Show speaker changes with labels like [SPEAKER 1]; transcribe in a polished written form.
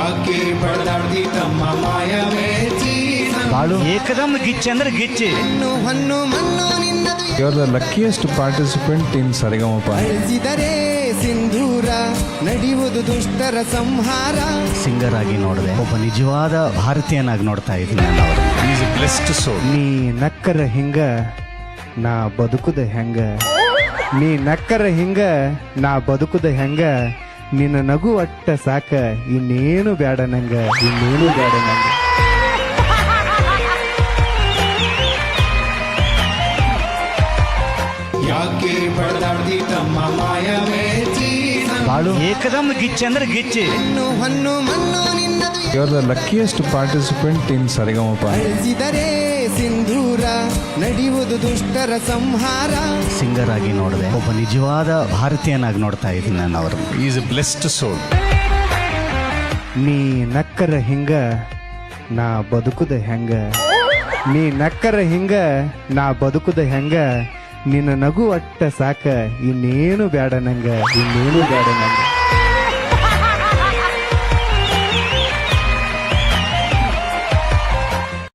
[SPEAKER 1] ಯಾಕೆ ಬಡದಾಡ್ದಿ ತಮ್ಮ ಮಾಯವೇ
[SPEAKER 2] ಬಾಳು ಏಕದಮ್ ಗಿಚ್ಚಿ ಅಂದ್ರೆ ಗಿಚ್ಚಿ.
[SPEAKER 3] ಹೊನ್ನು ಮಣ್ಣು ನಿನ್ನದು
[SPEAKER 4] You are the luckiest participant in Saregama.
[SPEAKER 3] ಅಳಿಸಿದರೆ ಸಿಂಧೂರ ನಡೆಯುವುದು ದುಷ್ಟರ ಸಂಹಾರ.
[SPEAKER 2] ಸಿಂಗರ್ ಆಗಿ ನೋಡಿದೆ, ಒಬ್ಬ ನಿಜವಾದ ಭಾರತೀಯನಾಗಿ ನೋಡ್ತಾ ಇದ್ದೀನಿ ನಾನು ಅವರು.
[SPEAKER 4] He is a blessed soul.
[SPEAKER 5] ನೀ ನಕ್ಕರ ಹಿಂಗ ನಾ ಬದುಕುದ ಹೆಂಗ, ನೀ ನಕ್ಕರ ಹಿಂಗ ನಾ ಬದುಕುದ ಹೆಂಗ, ನಿನ್ನ ನಗು ಅಟ್ಟ ಸಾಕ ಇನ್ನೇನು ಬೇಡ ನಂಗ, ಇನ್ನೇನು ಬೇಡ ನಂಗ.
[SPEAKER 1] ಯಾಕೆ ಬಡದಾಡ್ದಿ ತಮ್ಮ ಮಾಯವೇ
[SPEAKER 2] ಬಾಳು ಏಕದಮ್ ಗಿಚ್ಚಿ ಅಂದ್ರೆ ಗಿಚ್ಚಿ.
[SPEAKER 3] ಹೊನ್ನು ಮಣ್ಣು ನಿನ್ನದು
[SPEAKER 4] You are the luckiest participant in Saregama.
[SPEAKER 3] ಅಳಿಸಿದರೆ ಸಿಂಧೂರ ನಡೆಯುವುದು ದುಷ್ಟರ ಸಂಹಾರ.
[SPEAKER 2] ಸಿಂಗರ್ ಆಗಿ ನೋಡಿದೆ, ಒಬ್ಬ ನಿಜವಾದ ಭಾರತೀಯನಾಗಿ ನೋಡ್ತಾ ಇದ್ದೀನಿ ನಾನು ಅವರು.
[SPEAKER 4] He is a blessed soul.
[SPEAKER 5] ನೀ ನಕ್ಕರ ಹಿಂಗ ನಾ ಬದುಕುದ ಹೆಂಗ, ನೀ ನಕ್ಕರ ಹಿಂಗ ನಾ ಬದುಕುದ ಹೆಂಗ, ನಿನ್ನ ನಗು ಅಟ್ಟ ಸಾಕ ಇನ್ನೇನು ಬೇಡ ನಂಗ, ಇನ್ನೇನು ಬೇಡ ನಂಗ.